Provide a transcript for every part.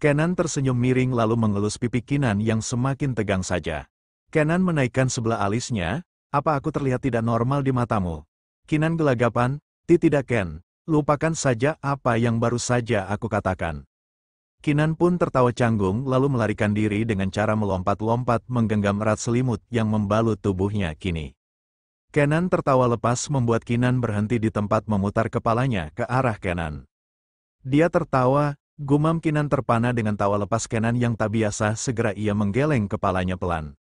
Kenan tersenyum miring lalu mengelus pipi Kinan yang semakin tegang saja. Kenan menaikkan sebelah alisnya, apa aku terlihat tidak normal di matamu? Kinan gelagapan, tidak Ken, lupakan saja apa yang baru saja aku katakan. Kinan pun tertawa canggung lalu melarikan diri dengan cara melompat-lompat menggenggam erat selimut yang membalut tubuhnya kini. Kenan tertawa lepas membuat Kinan berhenti di tempat memutar kepalanya ke arah Kenan. Dia tertawa, gumam Kinan terpana dengan tawa lepas Kenan yang tak biasa segera ia menggeleng kepalanya pelan.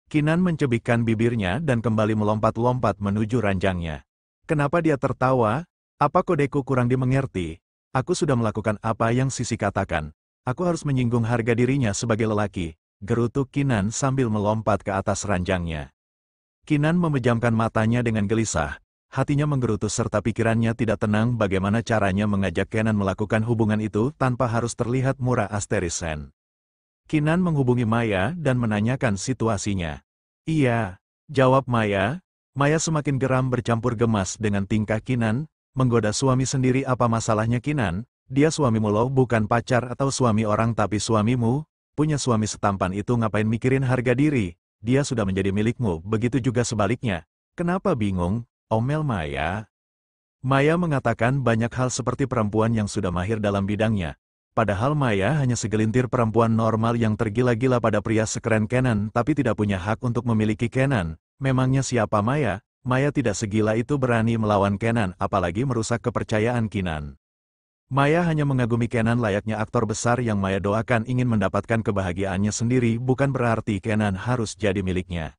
Kinan mencebikkan bibirnya dan kembali melompat-lompat menuju ranjangnya. Kenapa dia tertawa? Apa kodeku kurang dimengerti? Aku sudah melakukan apa yang Sisi katakan. Aku harus menyinggung harga dirinya sebagai lelaki, gerutu Kinan sambil melompat ke atas ranjangnya. Kinan memejamkan matanya dengan gelisah. Hatinya menggerutu serta pikirannya tidak tenang bagaimana caranya mengajak Kenan melakukan hubungan itu tanpa harus terlihat murah asterisen. Kinan menghubungi Maya dan menanyakan situasinya. Iya, jawab Maya. Maya semakin geram bercampur gemas dengan tingkah Kinan, menggoda suami sendiri. Apa masalahnya Kinan? Dia suamimu loh, bukan pacar atau suami orang tapi suamimu. Punya suami setampan itu ngapain mikirin harga diri? Dia sudah menjadi milikmu, begitu juga sebaliknya. Kenapa bingung? Omel Maya. Maya mengatakan banyak hal seperti perempuan yang sudah mahir dalam bidangnya. Padahal Maya hanya segelintir perempuan normal yang tergila-gila pada pria sekeren Kenan tapi tidak punya hak untuk memiliki Kenan. Memangnya siapa Maya? Maya tidak segila itu berani melawan Kenan apalagi merusak kepercayaan Kinan. Maya hanya mengagumi Kenan layaknya aktor besar yang Maya doakan ingin mendapatkan kebahagiaannya sendiri, bukan berarti Kenan harus jadi miliknya.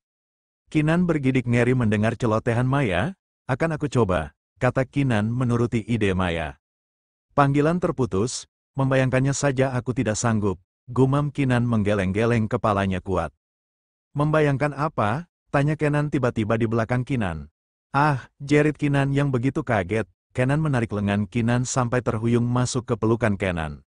Kinan bergidik ngeri mendengar celotehan Maya. Akan aku coba, kata Kinan menuruti ide Maya. Panggilan terputus, membayangkannya saja aku tidak sanggup, gumam Kinan menggeleng-geleng kepalanya kuat. Membayangkan apa? Tanya Kenan tiba-tiba di belakang Kinan. Ah, jerit Kinan yang begitu kaget. Kenan menarik lengan Kinan sampai terhuyung masuk ke pelukan Kenan.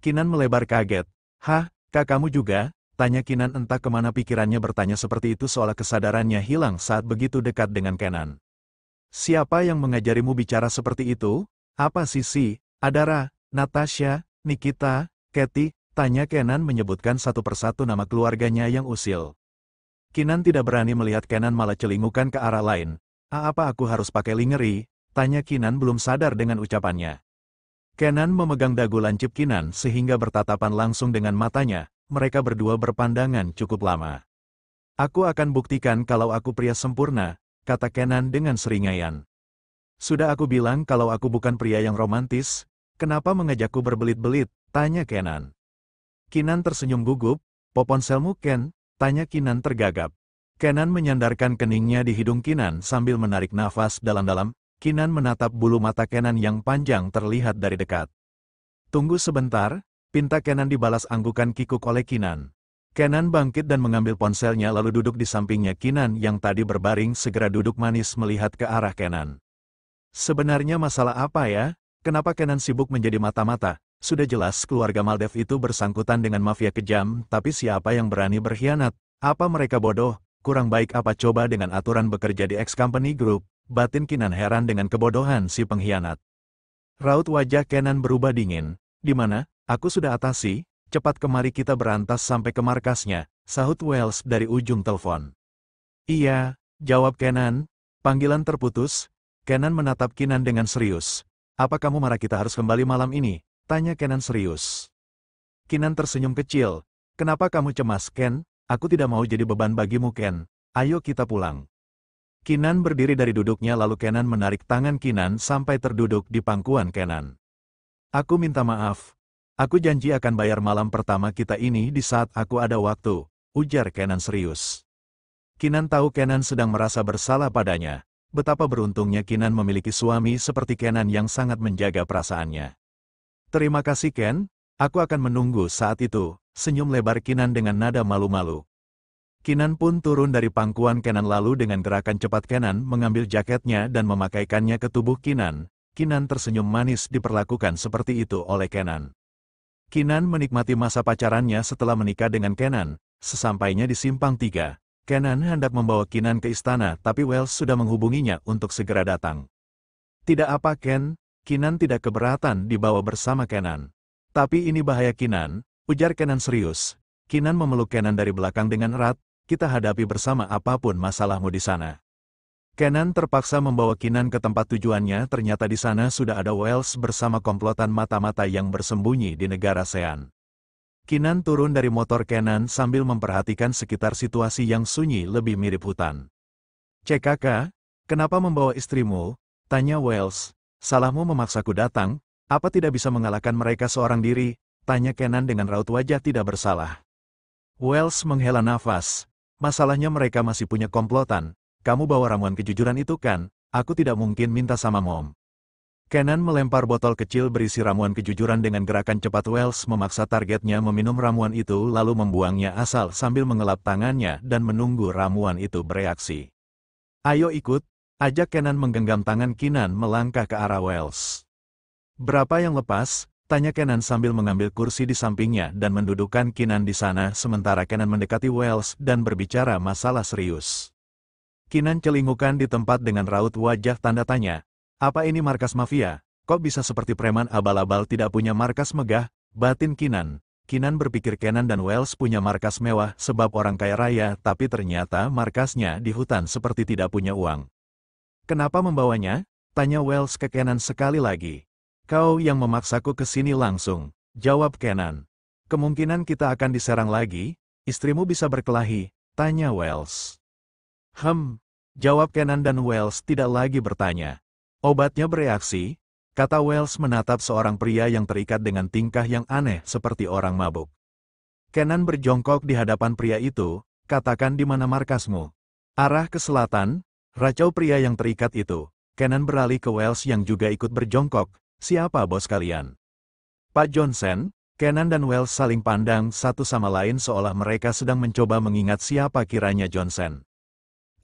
Kinan melebar kaget. Hah, kak kamu juga? Tanya Kinan entah kemana pikirannya bertanya seperti itu seolah kesadarannya hilang saat begitu dekat dengan Kenan. Siapa yang mengajarimu bicara seperti itu? Apa Sisi, Adara, Natasha, Nikita, Kathy? Tanya Kenan menyebutkan satu persatu nama keluarganya yang usil. Kinan tidak berani melihat Kenan malah celingukan ke arah lain. Apa aku harus pakai lingeri? Tanya Kinan belum sadar dengan ucapannya. Kenan memegang dagu lancip Kinan sehingga bertatapan langsung dengan matanya, mereka berdua berpandangan cukup lama. Aku akan buktikan kalau aku pria sempurna, kata Kenan dengan seringaian. Sudah aku bilang kalau aku bukan pria yang romantis, kenapa mengajakku berbelit-belit, tanya Kenan. Kinan tersenyum gugup, poponselmu Ken, tanya Kinan tergagap. Kenan menyandarkan keningnya di hidung Kinan sambil menarik nafas dalam-dalam. Kinan menatap bulu mata Kenan yang panjang terlihat dari dekat. Tunggu sebentar, pinta Kenan dibalas anggukan kikuk oleh Kinan. Kenan bangkit dan mengambil ponselnya lalu duduk di sampingnya Kinan yang tadi berbaring segera duduk manis melihat ke arah Kenan. Sebenarnya masalah apa ya? Kenapa Kenan sibuk menjadi mata-mata? Sudah jelas keluarga Maldev itu bersangkutan dengan mafia kejam, tapi siapa yang berani berkhianat? Apa mereka bodoh? Kurang baik apa coba dengan aturan bekerja di X-Company Group? Batin Kinan heran dengan kebodohan si pengkhianat. Raut wajah Kenan berubah dingin. Di mana? Aku sudah atasi, cepat kemari kita berantas sampai ke markasnya, sahut Wells dari ujung telepon. Iya, jawab Kenan. Panggilan terputus. Kenan menatap Kinan dengan serius. Apa kamu marah kita harus kembali malam ini? Tanya Kenan serius. Kinan tersenyum kecil. Kenapa kamu cemas Ken? Aku tidak mau jadi beban bagimu Ken. Ayo kita pulang. Kinan berdiri dari duduknya lalu Kenan menarik tangan Kinan sampai terduduk di pangkuan Kenan. Aku minta maaf. Aku janji akan bayar malam pertama kita ini di saat aku ada waktu, ujar Kenan serius. Kinan tahu Kenan sedang merasa bersalah padanya. Betapa beruntungnya Kinan memiliki suami seperti Kenan yang sangat menjaga perasaannya. Terima kasih Ken, aku akan menunggu saat itu, senyum lebar Kinan dengan nada malu-malu. Kinan pun turun dari pangkuan Kenan lalu dengan gerakan cepat Kenan mengambil jaketnya dan memakaikannya ke tubuh Kinan. Kinan tersenyum manis diperlakukan seperti itu oleh Kenan. Kinan menikmati masa pacarannya setelah menikah dengan Kenan. Sesampainya di Simpang 3, Kenan hendak membawa Kinan ke istana tapi Wells sudah menghubunginya untuk segera datang. Tidak apa Ken, Kinan tidak keberatan dibawa bersama Kenan. Tapi ini bahaya Kinan, ujar Kenan serius. Kinan memeluk Kenan dari belakang dengan erat, kita hadapi bersama apapun masalahmu di sana. Kenan terpaksa membawa Kinan ke tempat tujuannya, ternyata di sana sudah ada Wells bersama komplotan mata-mata yang bersembunyi di negara Sean. Kinan turun dari motor Kenan sambil memperhatikan sekitar situasi yang sunyi lebih mirip hutan. "CKK, kenapa membawa istrimu?" tanya Wells. "Salahmu memaksaku datang, apa tidak bisa mengalahkan mereka seorang diri?" tanya Kenan dengan raut wajah tidak bersalah. Wells menghela nafas. "Masalahnya mereka masih punya komplotan. Kamu bawa ramuan kejujuran itu kan? Aku tidak mungkin minta sama Mom." Kenan melempar botol kecil berisi ramuan kejujuran dengan gerakan cepat. Wells memaksa targetnya meminum ramuan itu lalu membuangnya asal sambil mengelap tangannya dan menunggu ramuan itu bereaksi. "Ayo ikut," ajak Kenan menggenggam tangan Kinan melangkah ke arah Wells. "Berapa yang lepas?" tanya Kenan sambil mengambil kursi di sampingnya dan mendudukkan Kinan di sana sementara Kenan mendekati Wells dan berbicara masalah serius. Kinan celingukan di tempat dengan raut wajah tanda tanya. "Apa ini markas mafia? Kok bisa seperti preman abal-abal tidak punya markas megah?" batin Kinan. Kinan berpikir Kenan dan Wells punya markas mewah sebab orang kaya raya, tapi ternyata markasnya di hutan seperti tidak punya uang. "Kenapa membawanya?" tanya Wells ke Kenan sekali lagi. "Kau yang memaksaku ke sini langsung," jawab Kenan. "Kemungkinan kita akan diserang lagi, istrimu bisa berkelahi," tanya Wells. Jawab Kenan dan Wells tidak lagi bertanya. "Obatnya bereaksi," kata Wells menatap seorang pria yang terikat dengan tingkah yang aneh seperti orang mabuk. Kenan berjongkok di hadapan pria itu, "Katakan di mana markasmu." "Arah ke selatan," racau pria yang terikat itu. Kenan beralih ke Wells yang juga ikut berjongkok. "Siapa bos kalian?" "Pak Johnson." Kenan dan Wells saling pandang satu sama lain seolah mereka sedang mencoba mengingat siapa kiranya Johnson.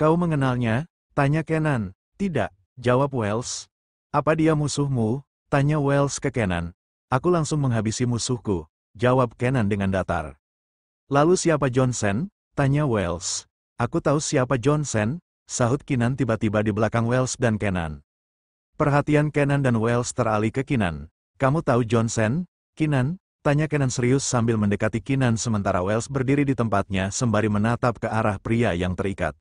"Kau mengenalnya?" tanya Kenan. "Tidak," jawab Wells. "Apa dia musuhmu?" tanya Wells ke Kenan. "Aku langsung menghabisi musuhku," jawab Kenan dengan datar. "Lalu siapa Johnson?" tanya Wells. "Aku tahu siapa Johnson," sahut Kinan tiba-tiba di belakang Wells dan Kenan. Perhatian Kenan dan Wells teralih ke Kinan. "Kamu tahu Johnson, Kinan?" tanya Kenan serius sambil mendekati Kinan sementara Wells berdiri di tempatnya sembari menatap ke arah pria yang terikat.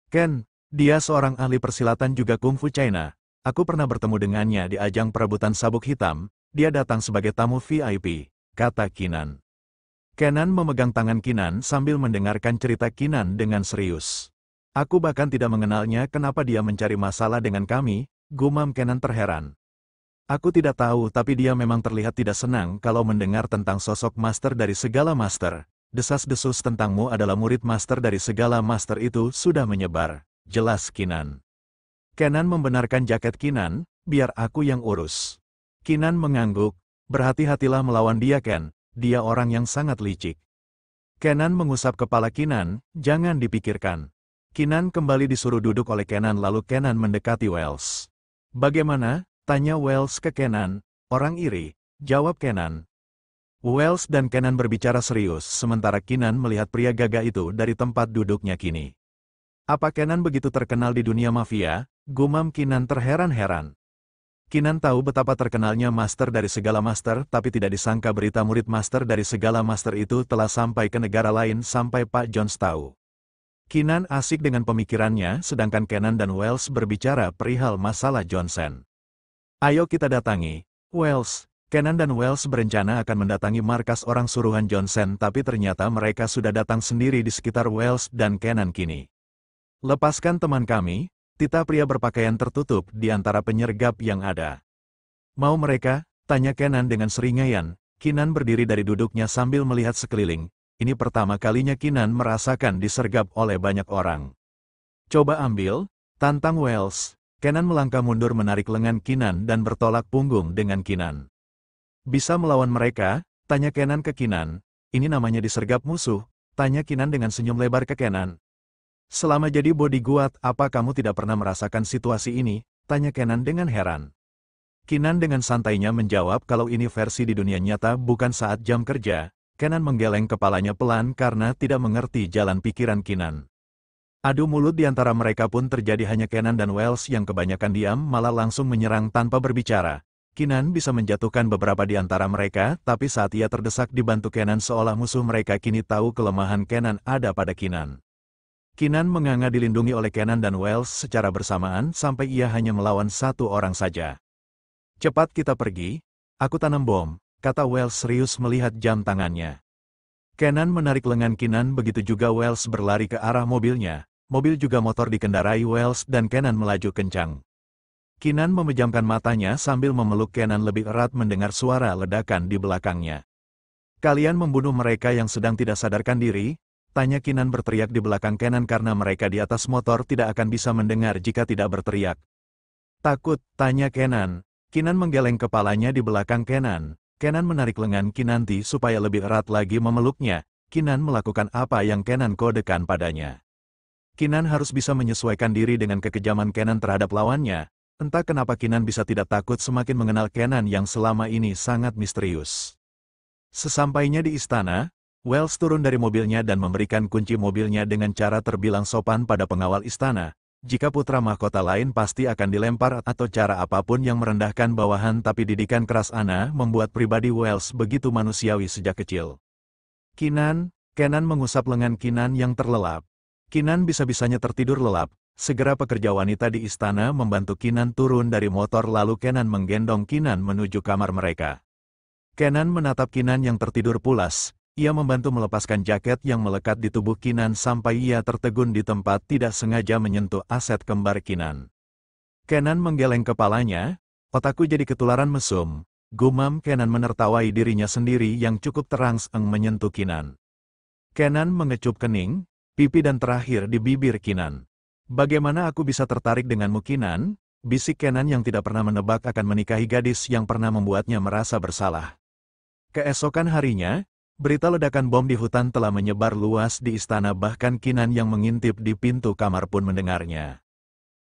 "Ken, dia seorang ahli persilatan juga kungfu China. Aku pernah bertemu dengannya di ajang perebutan sabuk hitam, dia datang sebagai tamu VIP," kata Kinan. Kenan memegang tangan Kinan sambil mendengarkan cerita Kinan dengan serius. "Aku bahkan tidak mengenalnya, kenapa dia mencari masalah dengan kami?" gumam Kenan terheran. "Aku tidak tahu, tapi dia memang terlihat tidak senang kalau mendengar tentang sosok master dari segala master. Desas-desus tentangmu adalah murid master dari segala master itu sudah menyebar," jelas Kinan. Kenan membenarkan jaket Kinan, "Biar aku yang urus." Kinan mengangguk, "Berhati-hatilah melawan dia Ken, dia orang yang sangat licik." Kenan mengusap kepala Kinan, "Jangan dipikirkan." Kinan kembali disuruh duduk oleh Kenan lalu Kenan mendekati Wells. "Bagaimana?" tanya Wells ke Kenan. "Orang iri," jawab Kenan. Wells dan Kenan berbicara serius sementara Kinan melihat pria gagah itu dari tempat duduknya kini. "Apa Kenan begitu terkenal di dunia mafia?" gumam Kinan terheran-heran. Kinan tahu betapa terkenalnya master dari segala master, tapi tidak disangka berita murid master dari segala master itu telah sampai ke negara lain sampai Pak Jones tahu. Kinan asik dengan pemikirannya sedangkan Kenan dan Wells berbicara perihal masalah Johnson. "Ayo kita datangi Wells." Kenan dan Wells berencana akan mendatangi markas orang suruhan Johnson, tapi ternyata mereka sudah datang sendiri di sekitar Wells dan Kenan kini. "Lepaskan teman kami," tita pria berpakaian tertutup di antara penyergap yang ada. "Mau mereka?" tanya Kenan dengan seringaian. Kinan berdiri dari duduknya sambil melihat sekeliling. Ini pertama kalinya Kinan merasakan disergap oleh banyak orang. "Coba ambil," tantang Wells. Kenan melangkah mundur menarik lengan Kinan dan bertolak punggung dengan Kinan. "Bisa melawan mereka?" tanya Kenan ke Kinan. "Ini namanya disergap musuh," tanya Kinan dengan senyum lebar ke Kenan. "Selama jadi bodyguard, apa kamu tidak pernah merasakan situasi ini?" tanya Kenan dengan heran. Kinan dengan santainya menjawab kalau ini versi di dunia nyata bukan saat jam kerja. Kenan menggeleng kepalanya pelan karena tidak mengerti jalan pikiran Kinan. Adu mulut di antara mereka pun terjadi, hanya Kenan dan Wells yang kebanyakan diam malah langsung menyerang tanpa berbicara. Kinan bisa menjatuhkan beberapa di antara mereka, tapi saat ia terdesak dibantu Kenan seolah musuh mereka kini tahu kelemahan Kenan ada pada Kinan. Kinan menganga dilindungi oleh Kenan dan Wells secara bersamaan sampai ia hanya melawan satu orang saja. Cepat kita pergi, aku tanam bom, kata Wells serius melihat jam tangannya. Kenan menarik lengan Kinan begitu juga Wells berlari ke arah mobilnya. Mobil juga motor dikendarai Wells dan Kenan melaju kencang. Kinan memejamkan matanya sambil memeluk Kenan lebih erat mendengar suara ledakan di belakangnya. Kalian membunuh mereka yang sedang tidak sadarkan diri? Tanya Kinan berteriak di belakang Kenan karena mereka di atas motor tidak akan bisa mendengar jika tidak berteriak. Takut? Tanya Kenan. Kinan menggeleng kepalanya di belakang Kenan. Kenan menarik lengan Kinanti supaya lebih erat lagi memeluknya. Kinan melakukan apa yang Kenan kodekan padanya. Kinan harus bisa menyesuaikan diri dengan kekejaman Kenan terhadap lawannya. Entah kenapa Kinan bisa tidak takut semakin mengenal Kenan yang selama ini sangat misterius. Sesampainya di istana, Wells turun dari mobilnya dan memberikan kunci mobilnya dengan cara terbilang sopan pada pengawal istana. Jika putra mahkota lain pasti akan dilempar atau cara apapun yang merendahkan bawahan, tapi didikan keras Anna membuat pribadi Wells begitu manusiawi sejak kecil. Kenan mengusap lengan Kinan yang terlelap. Kinan bisa-bisanya tertidur lelap. Segera pekerja wanita di istana membantu Kinan turun dari motor lalu Kenan menggendong Kinan menuju kamar mereka. Kenan menatap Kinan yang tertidur pulas. Ia membantu melepaskan jaket yang melekat di tubuh Kinan sampai ia tertegun di tempat tidak sengaja menyentuh aset kembar Kinan. Kenan menggeleng kepalanya, otakku jadi ketularan mesum. Gumam Kenan menertawai dirinya sendiri yang cukup terangsang menyentuh Kinan. Kenan mengecup kening, pipi dan terakhir di bibir Kinan. Bagaimana aku bisa tertarik denganmu Kinan? Bisik Kenan yang tidak pernah menebak akan menikahi gadis yang pernah membuatnya merasa bersalah. Keesokan harinya, berita ledakan bom di hutan telah menyebar luas di istana bahkan Kinan yang mengintip di pintu kamar pun mendengarnya.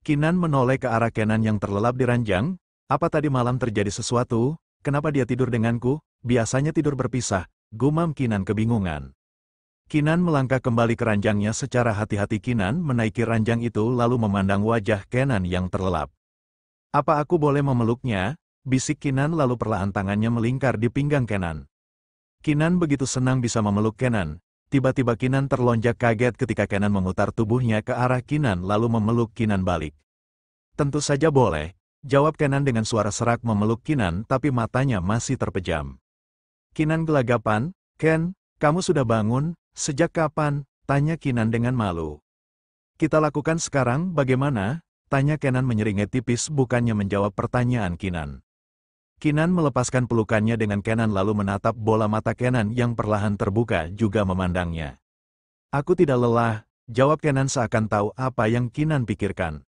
Kinan menoleh ke arah Kenan yang terlelap di ranjang. Apa tadi malam terjadi sesuatu? Kenapa dia tidur denganku? Biasanya tidur berpisah, gumam Kinan kebingungan. Kinan melangkah kembali ke ranjangnya secara hati-hati. Kinan menaiki ranjang itu lalu memandang wajah Kenan yang terlelap. Apa aku boleh memeluknya? Bisik Kinan lalu perlahan tangannya melingkar di pinggang Kenan. Kinan begitu senang bisa memeluk Kenan. Tiba-tiba Kinan terlonjak kaget ketika Kenan memutar tubuhnya ke arah Kinan lalu memeluk Kinan balik. Tentu saja boleh, jawab Kenan dengan suara serak memeluk Kinan tapi matanya masih terpejam. Kinan gelagapan, Ken, kamu sudah bangun? Sejak kapan? Tanya Kinan dengan malu. Kita lakukan sekarang, bagaimana? Tanya Kenan menyeringai tipis bukannya menjawab pertanyaan Kinan. Kinan melepaskan pelukannya dengan Kenan lalu menatap bola mata Kenan yang perlahan terbuka juga memandangnya. Aku tidak lelah, jawab Kenan seakan tahu apa yang Kinan pikirkan.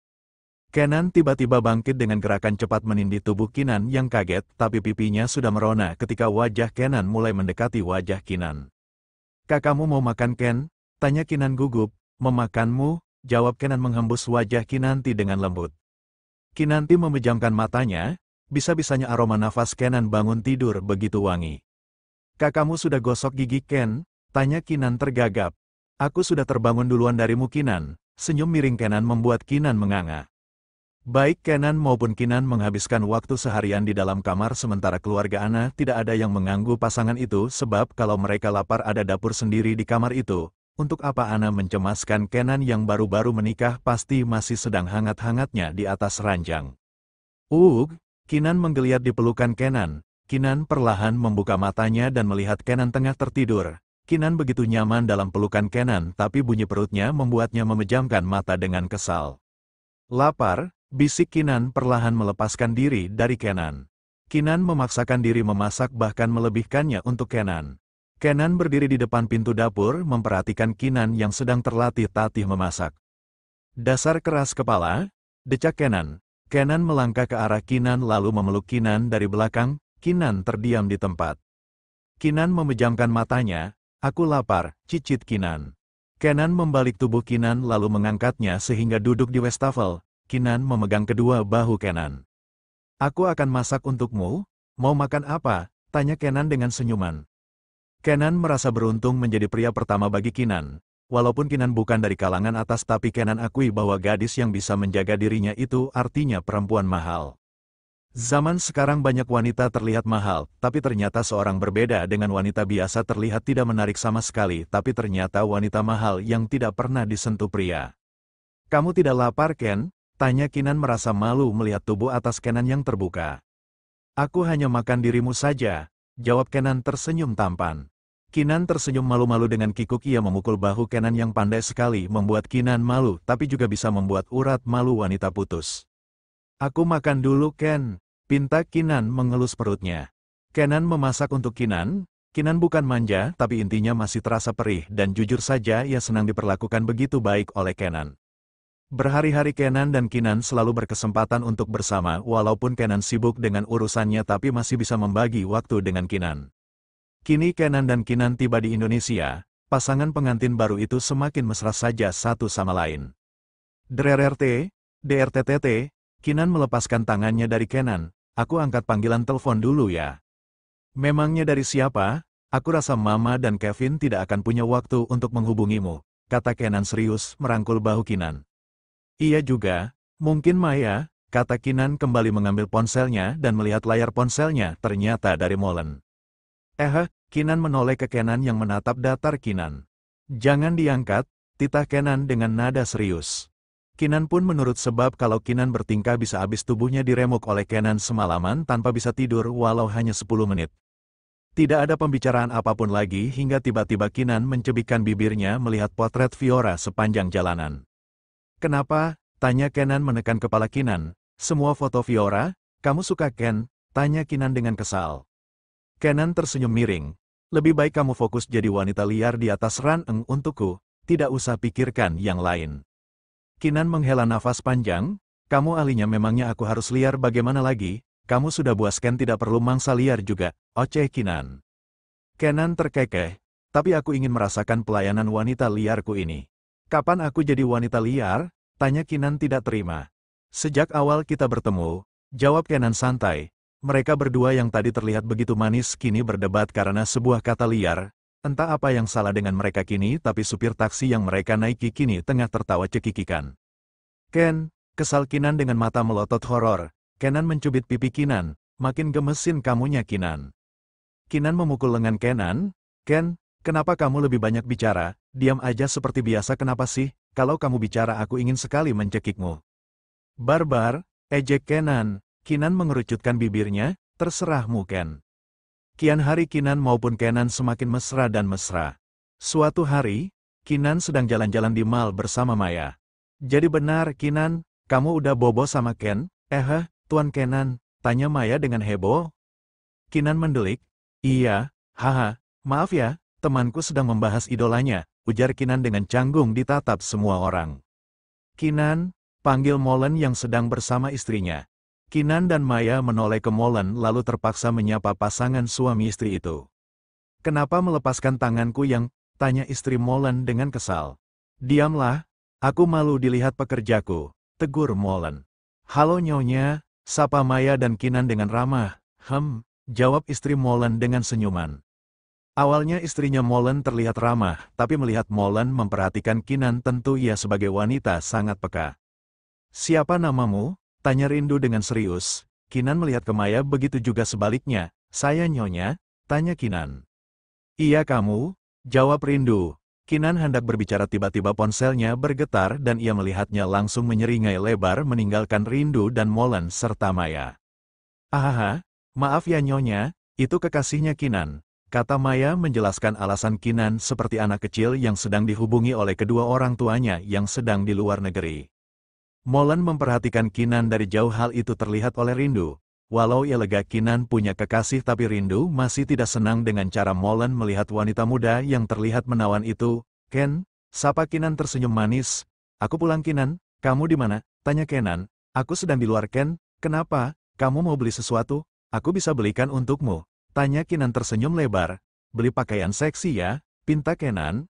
Kenan tiba-tiba bangkit dengan gerakan cepat menindih tubuh Kinan yang kaget tapi pipinya sudah merona ketika wajah Kenan mulai mendekati wajah Kinan. Kakakmu mau makan Ken? Tanya Kinan gugup. Memakanmu? Jawab Kenan menghembus wajah Kinanti dengan lembut. Kinanti memejamkan matanya, bisa-bisanya aroma nafas Kenan bangun tidur begitu wangi. Kakakmu sudah gosok gigi Ken? Tanya Kinan tergagap. Aku sudah terbangun duluan darimu Kinan. Senyum miring Kenan membuat Kinan menganga. Baik Kenan maupun Kinan menghabiskan waktu seharian di dalam kamar sementara keluarga Anna tidak ada yang mengganggu pasangan itu sebab kalau mereka lapar ada dapur sendiri di kamar itu. Untuk apa Anna mencemaskan Kenan yang baru-baru menikah pasti masih sedang hangat-hangatnya di atas ranjang. Kinan menggeliat di pelukan Kenan. Kinan perlahan membuka matanya dan melihat Kenan tengah tertidur. Kinan begitu nyaman dalam pelukan Kenan tapi bunyi perutnya membuatnya memejamkan mata dengan kesal. Lapar? Bisik Kinan perlahan melepaskan diri dari Kenan. Kinan memaksakan diri memasak bahkan melebihkannya untuk Kenan. Kenan berdiri di depan pintu dapur memperhatikan Kinan yang sedang terlatih-tatih memasak. Dasar keras kepala, decak Kenan. Kenan melangkah ke arah Kinan lalu memeluk Kinan dari belakang. Kinan terdiam di tempat. Kinan memejamkan matanya. Aku lapar, cicit Kinan. Kenan membalik tubuh Kinan lalu mengangkatnya sehingga duduk di wastafel. Kinan memegang kedua bahu Kenan. Aku akan masak untukmu, mau makan apa? Tanya Kenan dengan senyuman. Kenan merasa beruntung menjadi pria pertama bagi Kinan. Walaupun Kinan bukan dari kalangan atas tapi Kenan akui bahwa gadis yang bisa menjaga dirinya itu artinya perempuan mahal. Zaman sekarang banyak wanita terlihat mahal, tapi ternyata seorang berbeda dengan wanita biasa terlihat tidak menarik sama sekali, tapi ternyata wanita mahal yang tidak pernah disentuh pria. Kamu tidak lapar, Ken? Tanya Kinan merasa malu melihat tubuh atas Kenan yang terbuka. Aku hanya makan dirimu saja, jawab Kenan tersenyum tampan. Kinan tersenyum malu-malu dengan kikuk ia memukul bahu Kenan yang pandai sekali membuat Kinan malu tapi juga bisa membuat urat malu wanita putus. Aku makan dulu, Ken. Pinta Kinan mengelus perutnya. Kenan memasak untuk Kinan. Kinan bukan manja, tapi intinya masih terasa perih dan jujur saja ia senang diperlakukan begitu baik oleh Kenan. Berhari-hari Kenan dan Kinan selalu berkesempatan untuk bersama walaupun Kenan sibuk dengan urusannya tapi masih bisa membagi waktu dengan Kinan. Kini Kenan dan Kinan tiba di Indonesia, pasangan pengantin baru itu semakin mesra saja satu sama lain. DRRT, DRTTT, Kinan melepaskan tangannya dari Kenan. Aku angkat panggilan telepon dulu ya. Memangnya dari siapa? Aku rasa Mama dan Kevin tidak akan punya waktu untuk menghubungimu, kata Kenan serius merangkul bahu Kinan. Iya juga, mungkin Maya, kata Kinan kembali mengambil ponselnya dan melihat layar ponselnya ternyata dari Molen. Kinan menoleh ke Kenan yang menatap datar Kinan. Jangan diangkat, titah Kenan dengan nada serius. Kinan pun menurut sebab kalau Kinan bertingkah bisa habis tubuhnya diremuk oleh Kenan semalaman tanpa bisa tidur walau hanya 10 menit. Tidak ada pembicaraan apapun lagi hingga tiba-tiba Kinan mencebikkan bibirnya melihat potret Fiora sepanjang jalanan. Kenapa? Tanya Kenan menekan kepala Kinan. Semua foto Fiora? Kamu suka Ken? Tanya Kinan dengan kesal. Kenan tersenyum miring. Lebih baik kamu fokus jadi wanita liar di atas raneng untukku, tidak usah pikirkan yang lain. Kinan menghela nafas panjang, kamu ahlinya memangnya aku harus liar bagaimana lagi, kamu sudah buas Ken tidak perlu mangsa liar juga, oceh Kinan. Kenan terkekeh, tapi aku ingin merasakan pelayanan wanita liarku ini. Kapan aku jadi wanita liar? Tanya Kinan tidak terima. Sejak awal kita bertemu, jawab Kenan santai, mereka berdua yang tadi terlihat begitu manis kini berdebat karena sebuah kata liar. Entah apa yang salah dengan mereka kini tapi supir taksi yang mereka naiki kini tengah tertawa cekikikan. Ken, kesal Kinan dengan mata melotot horor. Kenan mencubit pipi Kinan, makin gemesin kamunya Kinan. Kinan memukul lengan Kenan. Ken, kenapa kamu lebih banyak bicara, diam aja seperti biasa kenapa sih, kalau kamu bicara aku ingin sekali mencekikmu. Barbar, ejek Kenan. Kinan mengerucutkan bibirnya, terserahmu Ken. Kian hari Kinan maupun Kenan semakin mesra dan mesra. Suatu hari, Kinan sedang jalan-jalan di mall bersama Maya. Jadi benar Kinan, kamu udah bobo sama Ken? Tuan Kenan, tanya Maya dengan heboh. Kinan mendelik. Iya, haha, maaf ya, temanku sedang membahas idolanya, ujar Kinan dengan canggung ditatap semua orang. Kinan, panggil Molen yang sedang bersama istrinya. Kinan dan Maya menoleh ke Molen lalu terpaksa menyapa pasangan suami istri itu. Kenapa melepaskan tanganku yang, tanya istri Molen dengan kesal. Diamlah, aku malu dilihat pekerjaku, tegur Molen. Halo Nyonya, sapa Maya dan Kinan dengan ramah. Jawab istri Molen dengan senyuman. Awalnya istrinya Molen terlihat ramah, tapi melihat Molen memperhatikan Kinan tentu ia sebagai wanita sangat peka. Siapa namamu? Tanya Rindu dengan serius. Kinan melihat ke Maya begitu juga sebaliknya. Saya Nyonya, tanya Kinan. Iya kamu, jawab Rindu. Kinan hendak berbicara tiba-tiba ponselnya bergetar dan ia melihatnya langsung menyeringai lebar meninggalkan Rindu dan Molen serta Maya. Maaf ya Nyonya, itu kekasihnya Kinan, kata Maya menjelaskan alasan Kinan seperti anak kecil yang sedang dihubungi oleh kedua orang tuanya yang sedang di luar negeri. Molen memperhatikan Kinan dari jauh hal itu terlihat oleh Rindu. Walau ia lega Kinan punya kekasih tapi Rindu masih tidak senang dengan cara Molen melihat wanita muda yang terlihat menawan itu. Ken, sapa Kinan tersenyum manis. Aku pulang Kinan, kamu di mana? Tanya Kenan. Aku sedang di luar Ken, kenapa? Kamu mau beli sesuatu? Aku bisa belikan untukmu. Tanya Kinan tersenyum lebar. Beli pakaian seksi ya? Pinta Kenan.